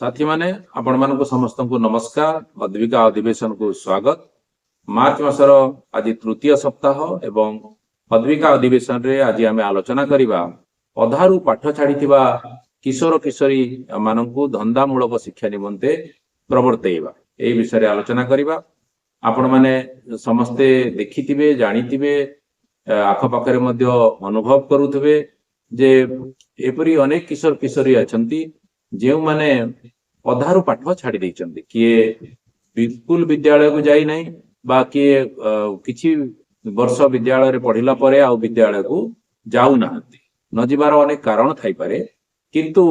साथी माने आपण मानक समस्त को नमस्कार। अद्विका अधिवेशन को स्वागत। मार्च मासर आज तृतीय सप्ताह एवं अद्विका अधिवेशन रे आज आम आलोचना करवा अधारू पाठ छाड़ी किशोर किशोरी मानक धंदामूलक शिक्षा निमंते प्रवर्तैवा यही विषय आलोचना करवा। आपण माने समस्ते देखिथिबे जानिथिबे आखपाखरे मध्य अनुभव करुथिबे जे एपरी अनेक किशोर किशोरी अछंती जो माने अधारू पाठ छाड़ी देइचंती, किए बिल्कुल विद्यालय को जाई नहीं बा किए किछि वर्ष विद्यालय रे पढ़िला परे आ विद्यालय को जाऊ नाहंती। न जिबार अनेक कारण थाई पारे, किंतु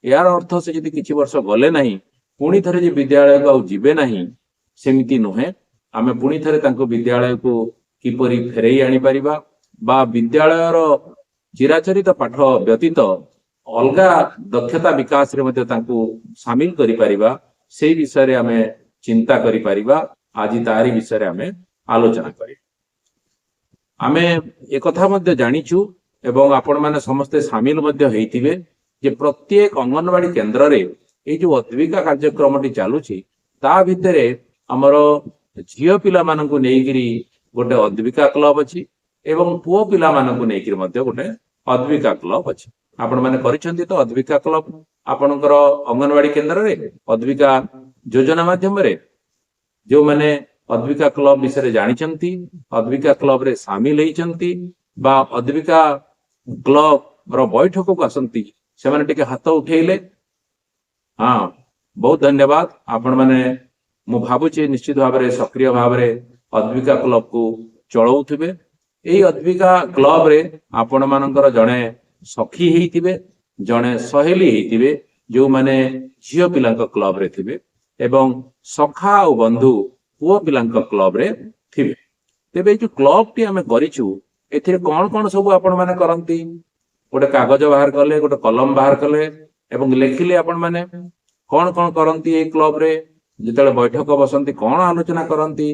यार अर्थ से यदि किछि वर्ष गले नहीं पुणी थरे जे विद्यालय को आउ जिबे नहीं सेमिति नुहे। आमे पुणी थरे तांको विद्यालय को किपरि फेरई आनी परिबा बा विद्यालय रो चिराचरित पाठ व्यतीत अलगा दक्षता विकास रे मध्य तांको शामिल करि परिबा सेही विषय रे आमे चिंता करि परिबा। आज तारी विषय रे आमे आलोचना करि। आमे एक कथा मध्य जानिछु एवं आपण माने समस्त शामिल मध्य हेइथिबे जे प्रत्येक अंगनवाड़ी केंद्र रे ए जो अद्विका कार्यक्रम टी चालुछि ता भितरे हमरो झियो पिला मानकु नेइगिरी गोटे अद्विका क्लब अछि एवं पुओ पिला मानकु नेइगिरी मध्य गोटे अद्विका क्लब अछि। आपण माने करिसंती तो अद्विका क्लब आपणकर अंगनवाड़ी केंद्र रे अद्विका योजना माध्यम रे जो माने अद्विका क्लब विषय जानिचंती अद्विका क्लब रे शामिल हेइचंती बा अद्विका क्लब रो बैठक को आसंती से माने टिके हाथ उठेइले। हाँ, बहुत धन्यवाद। आपण माने मु भाबुची निश्चित भाव में सक्रिय भाव में अद्विका क्लब को चलाउथिबे। एई अद्विका क्लब रे आपण मानकर जणे सखी हेइथिबे, जणे सहेली हेइथिबे जो माने झियो पिलांक क्लब रे थिबे एवं सखा और बंधु पुओ पिलांक क्लब रे थिबे। तेबे जो क्लब टी आमे करिछु एथिरे कोन कोन सब आपण माने करंती, गोटे कागज बाहर कले गोटे कलम बाहर कले एवं लेखिले आपण माने कोन कोन करंती ए क्लब रे जेतेबेले बैठक बसंती कोन आलोचना करंती,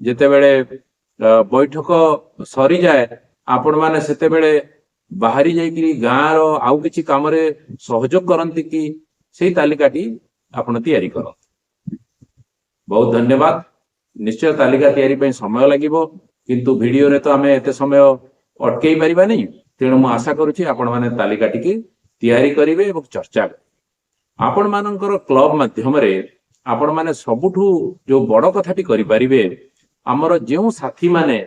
जेतेबेले बैठक सरी जाए आपण माने सेतेबेले बाहरी जाइकरी गाँ रो आउ किछि काम रे सहयोग करंती कि सेही तालिकाटी आपण तैयारी करंती। बहुत धन्यवाद। निश्चय तालिका तैयारी पे समय लागिबो, किंतु वीडियो रे तो आमे एते समय अटकेई परिबा नहीं। तेणु मु आशा करूछि आपण माने तालिकाटी की तैयारी करिवे एवं चर्चा करिवे। आपण मानकर क्लब माध्यम रे आपण माने सबुठु जो बड़ कथाटी करि परिबे, हमर जेउ साथी माने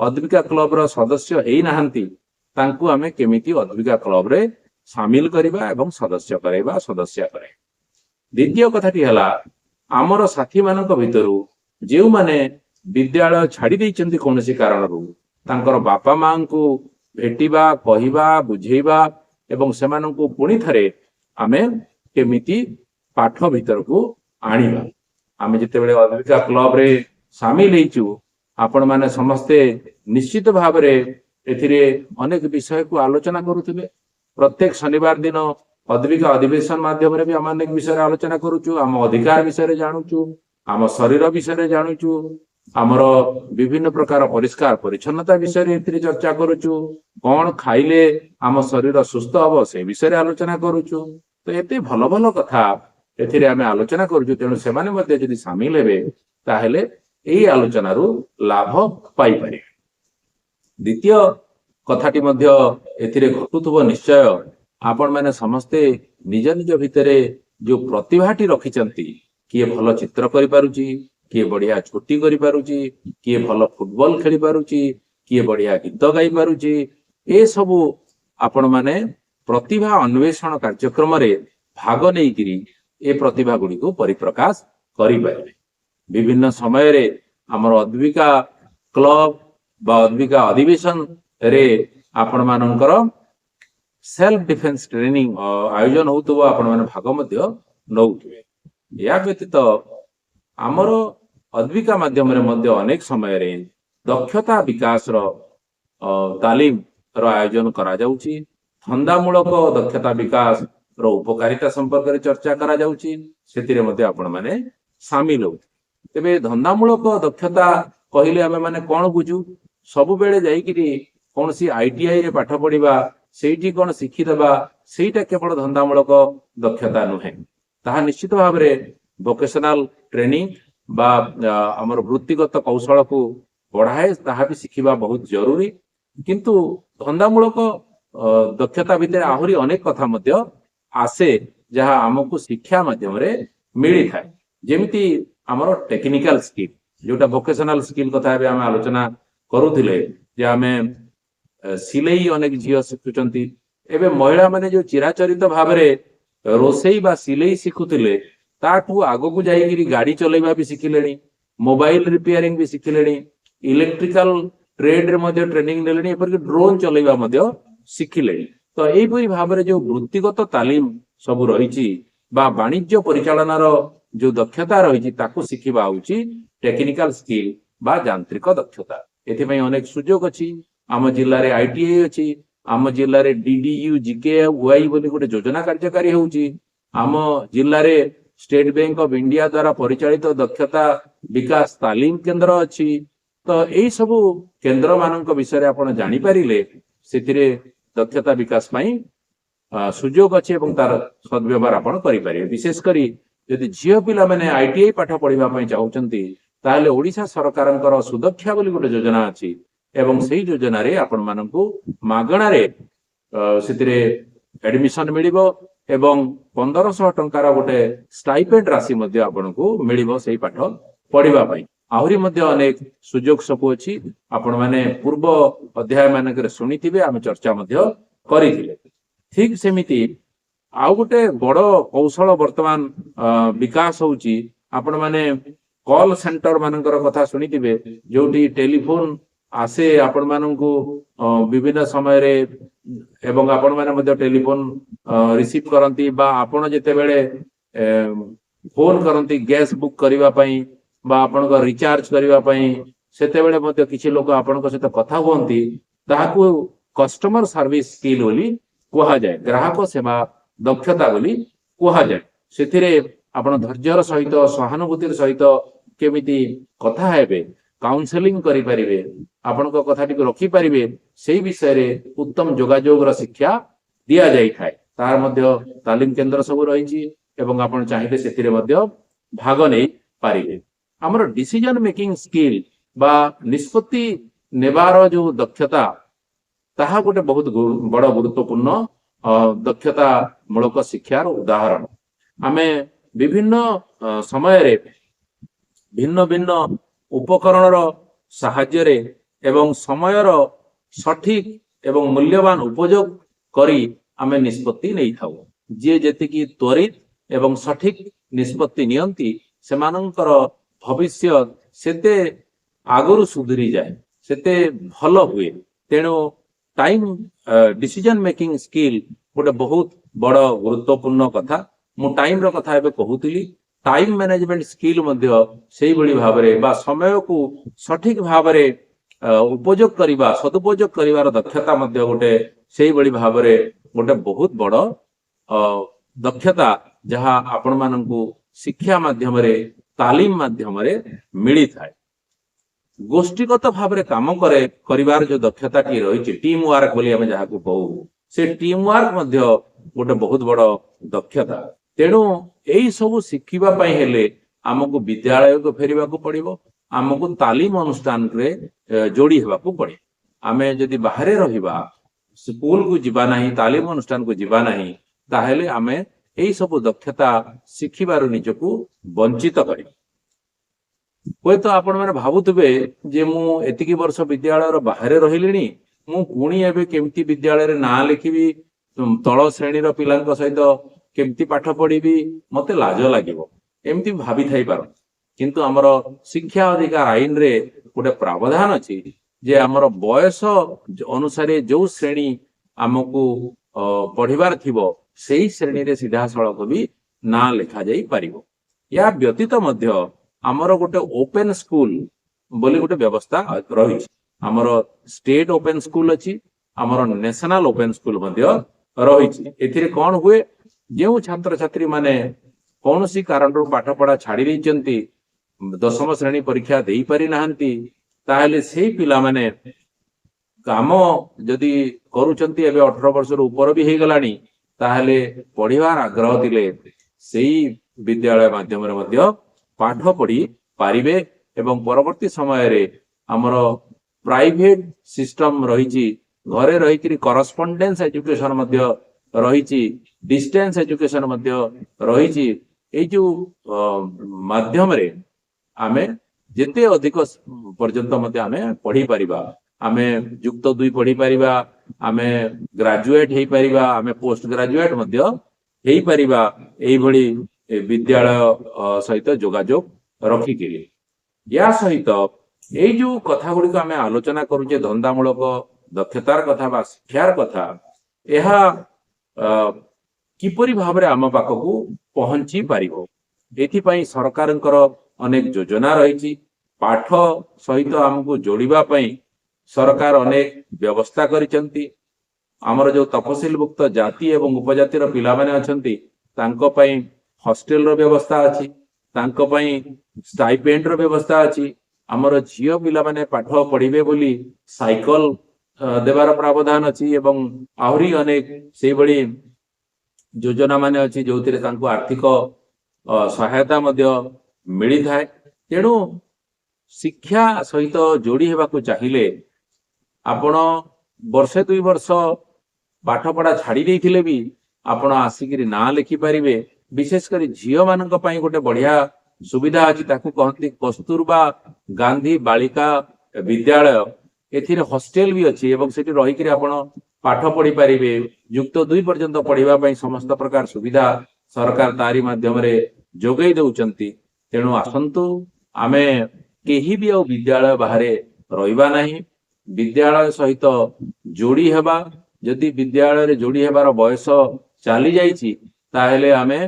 अद्विका क्लब रो सदस्य हेई नाहंती तांकु आमे केमिति अद्विका क्लब रे शामिल करिबा एवं सदस्य करैबा सदस्य करे। द्वितीय कथाटी हला हमर साथी मानक भितरु जेउ माने विद्यालय छाड़ी दैचंती कोनोसी कारणरू तांकर बापा मां को भेटिबा कहिबा बुझेइबा एवं सेमानंकु पुणी थरे आमे केमिति पाठ भीतर को आनिबा। आमे जेतेबेले अद्विका क्लब रे शामिल हेइचु आपण माने समस्ते निश्चित भाव रे एथिरे अनेक विषय को आलोचना करुथिबे। प्रत्येक शनिवार दिन अद्विका अधिवेशन माध्यम रे भी हम अनेक विषय आलोचना करूछु। आम अधिकार विषय रे जानुछु, आम शरीर विषय रे जानुछु, आमर विभिन्न प्रकार परिष्कार परिच्छन्नता विषय रे एथिरे चर्चा करूछु। कोन खाइले आम शरीर सुस्थ हबो से विषय रे आलोचना करूछु। तो एते भलो भलो कथा एथिरे आमे आलोचना करूछु। तेणु सेमाने मध्ये यदि शामिल हेबे ताहेले एही आलोचना रु लाभ पाई पारे। द्वितीय कथाटी मध्य एथिरे घटुथबो निश्चय। आपण माने समस्ते निज निज भितरे जो प्रतिभाटी रखिचंती, किए भलो चित्र करि पारुची, किए बढ़िया छुट्टी करि पारुची, किए भलो फुटबॉल खेली पारुची, किए बढ़िया गीत गाई पारुची, ए सबु आपण माने प्रतिभा अन्वेषण कार्यक्रम रे भाग नेइकिरी ए प्रतिभा गुडी को परिप्रकाश करि पारे। विभिन्न समय रे हमर अद्विका क्लब बा अद्विका अधिवेशन रे आपण मानकर सेल्फ डिफेन्स ट्रेनिंग आयोजन होतबो आपण माने भाग मध्य नउथिबे। या व्यतीत हमर अद्विका माध्यम रे मध्य अनेक समय रे दक्षता विकास रो तालीम रो आयोजन करा जाउची। धंदामूलक दक्षता विकास रो उपकारिता संपर्क रे चर्चा करा जाउची, सेतिरे मध्य आपण माने शामिल हो। तेबे धंदामूलक दक्षता कहिले आमे माने कोन बुझू, सबु बेले जाइकिरी कोनसी आईटीआई रे पाठ पढिबा, सेठी कोन शिखि देबा, सेटा केवल धंदामूलक दक्षता नुहे। ତାହା ନିଶ୍ଚିତ ଭାବରେ ଭୋକେସନାଲ ଟ୍ରେନିଂ ବା ଆମର ବୃତ୍ତିଗତ କୌଶଳକୁ ବଢାଏ, ତାହା ବି ଶିଖିବା ବହୁତ ଜରୁରୀ। କିନ୍ତୁ ଧନ୍ଦାମୂଳକ ଦକ୍ଷତା ଭିତରେ ଆହୁରି ଅନେକ କଥା ମଧ୍ୟ ଆସେ, ଯାହା ଆମକୁ ଶିକ୍ଷା ମାଧ୍ୟମରେ ମିଳିଥାଏ। ଯେମିତି ଆମର ଟେକ୍ନିକାଲ ସ୍କିଲ୍, ଯୋଉଟା ଭୋକେସନାଲ ସ୍କିଲ୍ କଥା ଏବେ ଆମେ ଆଲୋଚନା କରୁଥିଲେ, ଯେ ଆମେ ସିଲେଇ ଅନେକ ଝିଅ ଶିଖୁଛନ୍ତି। ଏବେ ମହିଳା ମାନେ ଯୋଉ ଚିରାଚରିତ ଭାବରେ ରୋଷେଇ ବା ସିଲେଇ ଶିଖୁଥିଲେ, ତାଠୁ ଆଗକୁ ଯାଇକିରି ଗାଡି ଚଲେଇବା ବି ଶିଖିଲେଣି, ମୋବାଇଲ ରିପେୟାରିଂ ବି ଶିଖିଲେଣି, ଇଲେକ୍ଟ୍ରିକାଲ ଟ୍ରେଡରେ ମଧ୍ୟ ଟ୍ରେନିଂ ନେଲେଣି, ଏପରିକି ଡ୍ରୋନ ଚଲେଇବା ମଧ୍ୟ ଶିଖିଲେଣି। ତ ଏଇପରି ଭାବରେ ଯୋଉ ବୃତ୍ତିଗତ ତାଲିମ ସବୁ ରହିଛି ବା ବାଣିଜ୍ୟ ପରିଚାଳନାର ଯୋଉ ଦକ୍ଷତା ରହିଛି, ତାକୁ ଶିଖିବା ହଉଛି ଟେକ୍ନିକାଲ ସ୍କିଲ୍ ବା ଯାନ୍ତ୍ରିକ ଦକ୍ଷତା। ଏଥିପାଇଁ ଅନେକ ସୁଯୋଗ ଅଛି। ଆମ ଜିଲ୍ଲାରେ ITI ଅଛି, ଆମ ଜିଲ୍ଲାରେ DDU GKY ବୋଲି ଗୋଟେ ଯୋଜନା କାର୍ଯ୍ୟକାରୀ ହେଉଛି। ଆମ ଜିଲ୍ଲାରେ ଷ୍ଟେଟ ବ୍ୟାଙ୍କ ଅଫ ଇଣ୍ଡିଆ ଦ୍ୱାରା ପରିଚାଳିତ ଦକ୍ଷତା ବିକାଶ ତାଲିମ କେନ୍ଦ୍ର ଅଛି। ତ ଏଇ ସବୁ କେନ୍ଦ୍ର ମାନଙ୍କ ବିଷୟରେ ଆପଣ ଜାଣିପାରିଲେ ସେଥିରେ ଦକ୍ଷତା ବିକାଶ ପାଇଁ ସୁଯୋଗ ଅଛି ଏବଂ ତାର ସଦ୍ବ୍ୟବହାର ଆପଣ କରିପାରିବେ। ବିଶେଷ କରି ଯଦି ଝିଅ ପିଲାମାନେ ITI ପାଠ ପଢିବା ପାଇଁ ଚାହୁଁଛନ୍ତି, ତାହେଲେ ଓଡ଼ିଶା ସରକାରଙ୍କର ସୁଦକ୍ଷା ବୋଲି ଗୋଟେ ଯୋଜନା ଅଛି ଏବଂ ସେଇ ଯୋଜନାରେ ଆପଣ ମାନଙ୍କୁ ମାଗଣାରେ ସେଥିରେ ଆଡମିସନ ମିଳିବ ଏବଂ 1500 ଟଙ୍କାର ଗୋଟେ ଷ୍ଟାଇପେଣ୍ଡ ରାଶି ମଧ୍ୟ ଆପଣଙ୍କୁ ମିଳିବ ସେଇ ପାଠ ପଢିବା ପାଇଁ। ଆହୁରି ମଧ୍ୟ ଅନେକ ସୁଯୋଗ ସବୁ ଅଛି, ଆପଣ ମାନେ ପୂର୍ବ ଅଧ୍ୟାୟ ମାନଙ୍କରେ ଶୁଣିଥିବେ, ଆମେ ଚର୍ଚ୍ଚା ମଧ୍ୟ କରିଥିଲେ। ଠିକ ସେମିତି ଆଉ ଗୋଟେ ବଡ କୌଶଳ ବର୍ତ୍ତମାନ ବିକାଶ ହଉଛି। ଆପଣ ମାନେ କଲ ସେଣ୍ଟର ମାନଙ୍କର କଥା ଶୁଣିଥିବେ, ଯୋଉଠି ଟେଲିଫୋନ ଆସେ ଆପଣ ମାନଙ୍କୁ ବିଭିନ୍ନ ସମୟରେ ଏବଂ ଆପଣ ମାନେ ମଧ୍ୟ ଟେଲିଫୋନ ରିସିଭ କରନ୍ତି, ବା ଆପଣ ଯେତେବେଳେ ଫୋନ କରନ୍ତି ଗ୍ୟାସ୍ ବୁକ୍ କରିବା ପାଇଁ ବା ଆପଣଙ୍କ ରିଚାର୍ଜ କରିବା ପାଇଁ, ସେତେବେଳେ ମଧ୍ୟ କିଛି ଲୋକ ଆପଣଙ୍କ ସହିତ କଥା ହୁଅନ୍ତି। ତାହାକୁ କଷ୍ଟମର ସର୍ଭିସ ସ୍କିଲ୍ ବୋଲି କୁହାଯାଏ, ଗ୍ରାହକ ସେବା ଦକ୍ଷତା ବୋଲି କୁହାଯାଏ। ସେଥିରେ ଆପଣ ଧୈର୍ଯ୍ୟର ସହିତ ସହାନୁଭୂତିର ସହିତ କେମିତି କଥା ହେବେ, କାଉନସେଲିଂ କରିପାରିବେ, ଆପଣଙ୍କ କଥାଟିକୁ ରଖିପାରିବେ, ସେଇ ବିଷୟରେ ଉତ୍ତମ ଯୋଗାଯୋଗର ଶିକ୍ଷା ଦିଆଯାଇଥାଏ। ତାର ମଧ୍ୟ ତାଲିମ କେନ୍ଦ୍ର ସବୁ ରହିଛି ଏବଂ ଆପଣ ଚାହିଁଲେ ସେଥିରେ ମଧ୍ୟ ଭାଗ ନେଇ ପାରିବେ। ଆମର ଡିସିଜନ ମେକିଂ ସ୍କିଲ୍ ବା ନିଷ୍ପତ୍ତି ନେବାର ଯୋଉ ଦକ୍ଷତା, ତାହା ଗୋଟେ ବହୁତ ବଡ ଗୁରୁତ୍ୱପୂର୍ଣ୍ଣ ଦକ୍ଷତା ମୂଳକ ଶିକ୍ଷାର ଉଦାହରଣ। ଆମେ ବିଭିନ୍ନ ସମୟରେ ଭିନ୍ନ ଭିନ୍ନ ଉପକରଣର ସାହାଯ୍ୟରେ ଏବଂ ସମୟର ସଠିକ ଏବଂ ମୂଲ୍ୟବାନ ଉପଯୋଗ କରି ଆମେ ନିଷ୍ପତ୍ତି ନେଇଥାଉ। ଯିଏ ଯେତିକି ତ୍ୱରିତ ଏବଂ ସଠିକ ନିଷ୍ପତ୍ତି ନିଅନ୍ତି, ସେମାନଙ୍କର ଭବିଷ୍ୟତ ସେତେ ଆଗରୁ ସୁଧୁରିଯାଏ, ସେତେ ଭଲ ହୁଏ। ତେଣୁ ଟାଇମ ଡିସିଜନ ମେକିଂ ସ୍କିଲ୍ ଗୋଟେ ବହୁତ ବଡ ଗୁରୁତ୍ୱପୂର୍ଣ୍ଣ କଥା। ମୁଁ ଟାଇମର କଥା ଏବେ କହୁଥିଲି, ଟାଇମ ମ୍ୟାନେଜମେଣ୍ଟ ସ୍କିଲ୍ ମଧ୍ୟ ସେଇଭଳି ଭାବରେ ବା ସମୟକୁ ସଠିକ ଭାବରେ ଉପଯୋଗ କରିବା, ସଦୁପଯୋଗ କରିବାର ଦକ୍ଷତା ମଧ୍ୟ ଗୋଟେ ସେଇଭଳି ଭାବରେ ଗୋଟେ ବହୁତ ବଡ ଦକ୍ଷତା, ଯାହା ଆପଣ ମାନଙ୍କୁ ଶିକ୍ଷା ମାଧ୍ୟମରେ ତାଲିମ ମାଧ୍ୟମରେ ମିଳିଥାଏ। ଗୋଷ୍ଠୀଗତ ଭାବରେ କାମ କରିବାର ଯୋଉ ଦକ୍ଷତାଟି ରହିଛି, ଟିମ୍ ୱାର୍କ ବୋଲି ଆମେ ଯାହାକୁ କହୁ, ସେ ଟିମ୍ ୱାର୍କ ମଧ୍ୟ ଗୋଟେ ବହୁତ ବଡ ଦକ୍ଷତା। ତେଣୁ ଏଇ ସବୁ ଶିଖିବା ପାଇଁ ହେଲେ ଆମକୁ ବିଦ୍ୟାଳୟକୁ ଫେରିବାକୁ ପଡିବ, ଆମକୁ ତାଲିମ ଅନୁଷ୍ଠାନରେ ଯୋଡି ହେବାକୁ ପଡିବ। ଆମେ ଯଦି ବାହାରେ ରହିବା, ସ୍କୁଲକୁ ଯିବା ନାହିଁ, ତାଲିମ ଅନୁଷ୍ଠାନକୁ ଯିବା ନାହିଁ, ତାହେଲେ ଆମେ ଏଇ ସବୁ ଦକ୍ଷତା ଶିଖିବାରୁ ନିଜକୁ ବଞ୍ଚିତ କରିବା। ହୁଏତ ଆପଣ ମାନେ ଭାବୁଥିବେ ଯେ ମୁଁ ଏତିକି ବର୍ଷ ବିଦ୍ୟାଳୟର ବାହାରେ ରହିଲିଣି, ମୁଁ ପୁଣି ଏବେ କେମିତି ବିଦ୍ୟାଳୟରେ ନାଁ ଲେଖିବି, ତଳ ଶ୍ରେଣୀର ପିଲାଙ୍କ ସହିତ କେମିତି ପାଠ ପଢିବି, ମତେ ଲାଜ ଲାଗିବ, ଏମିତି ଭାବିଥାଇ ପାରନ୍ତି। କିନ୍ତୁ ଆମର ଶିକ୍ଷା ଅଧିକାର ଆଇନରେ ଗୋଟେ ପ୍ରାବଧାନ ଅଛି ଯେ ଆମର ବୟସ ଅନୁସାରେ ଯୋଉ ଶ୍ରେଣୀ ଆମକୁ ପଢିବାର ଥିବ, ସେଇ ଶ୍ରେଣୀରେ ସିଧାସଳଖ ବି ନାଁ ଲେଖାଯାଇ ପାରିବ। ଏହା ବ୍ୟତୀତ ମଧ୍ୟ ଆମର ଗୋଟେ ଓପେନ ସ୍କୁଲ ବୋଲି ଗୋଟେ ବ୍ୟବସ୍ଥା ରହିଛି। ଆମର ଷ୍ଟେଟ ଓପେନ ସ୍କୁଲ ଅଛି, ଆମର ନ୍ୟାସନାଲ ଓପେନ ସ୍କୁଲ ମଧ୍ୟ ରହିଛି। ଏଥିରେ କଣ ହୁଏ, ଯେଉଁ ଛାତ୍ରଛାତ୍ରୀ ମାନେ କୌଣସି କାରଣରୁ ପାଠ ପଢା ଛାଡି ଦେଇଛନ୍ତି, 10ମ ଶ୍ରେଣୀ ପରୀକ୍ଷା ଦେଇପାରି ନାହାନ୍ତି, ତାହେଲେ ସେଇ ପିଲାମାନେ କାମ ଯଦି କରୁଛନ୍ତି, ଏବେ 18 ବର୍ଷରୁ ଉପର ବି ହେଇଗଲାଣି, ତାହେଲେ ପଢିବାର ଆଗ୍ରହ ଥିଲେ ସେଇ विद्यालय माध्यम पाठ पढ़ी पारिबे एवं परवर्ती समय आमर प्राइवेट सिस्टम रही घरे रही करस्पॉन्डेंस एजुकेशन रही डिस्टेंस एजुकेशन रही जो माध्यम रे आमे जिते अधिक पर्यंत आमे पढ़ी परिबा आमे युक्त 2 पढ़ी परिबा आमे ग्रेजुएट हे परिबा आमे पोस्ट ग्रेजुएट हे परिबा एई भली विद्यालय सहित जोगाजोग रखिकिरी या सहित एई जो कथा गुडी आमे आलोचना करूचे धंदामूलक दक्षतार कथा बा शिक्षार कथा एहा किपरि भाबरे आम पाखकू पहुंची पारिबो एथिपाई सरकारंकर अनेक योजना रही पाठ सहित आमको जोड़िबा पई सरकार अनेक व्यवस्था करिसंती आमर जो तपसीलभुक्त जाति एवं उपजातिर पिला माने अछंती तांको पई हॉस्टेल रो व्यवस्था अछि तांको पई स्टाइपेंड रो व्यवस्था अछि आमर झियो पिला माने पाठ पढ़िबे बोली साइकल देवार प्रावधान अछि एवं आहुरी अनेक से बड़ी योजना माने अछि जोथिरे तांको आर्थिक सहायता मिली थाए तेणु शिक्षा सहित जोड़ी हेबाकू चाहिए आपण वर्षे 2 वर्ष पाठ पढ़ा छाड़ी देइथिले भी आपण आसिकिरी ना लिखि पारिबे विशेषकर झियो मानक पई गोटे बढ़िया सुविधा अछि ताकू कहंती कस्तूरबा गांधी बालिका विद्यालय एथिरे हॉस्टेल भी अछि एवं सेठी रही कि आपण पाठ पढ़ी पारिबे युक्त 2 पर्यंत पढ़िबा पई समस्त प्रकार सुविधा सरकार तारी माध्यम रे जोगई देउचंती तेणु आसंतु आमे केही भी विद्यालय बाहरे रहिबा नहीं विद्यालय सहित जोड़ी हेबा जदि विद्यालय रे जोड़ी हेबार बयस चली जाइछि ताहेले आमे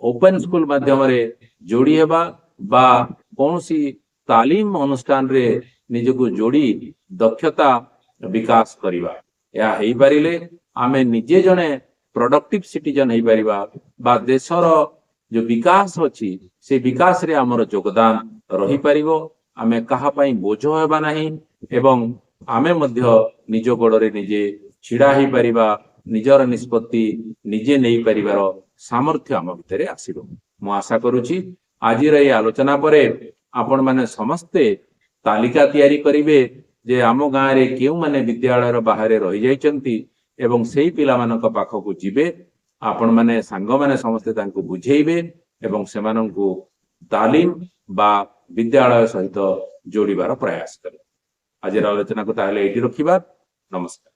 ओपन स्कूल माध्यम रे जोड़ी हेबा बा कोनोसी तालीम अनुष्ठान रे निजको जोड़ी दक्षता विकास करिबा या हेई पारिले आमे निजे जने प्रोडक्टिव सिटीजन हेई पारिबा बा देशर जो विकास अछि से विकास रे हमर योगदान रही परिबो आमे कहा पई बोझ हेबा नाही एवं आमे मध्य निज गोड़रे निजे छिड़ा ही परिबा निजर निष्पत्ति निजे नेई परिबार सामर्थ्य आम भितरे आसीबो मु आशा करूची आज रे आलोचना परे आपण माने समस्ते तालिका तैयारी करिवे जे आम गाँ रे केउ माने विद्यालय रो बाहरे रहि जाइचंती एवं सेही पिला मानक पाखकू जिबे आपण माने सांग माने समस्ते तांको बुझेइबे एवं सेमानंकु तालीम बा विद्यालय सहित जोड़िबार प्रयास करे आज आलोचना को ताहले एठी रखिबा नमस्कार।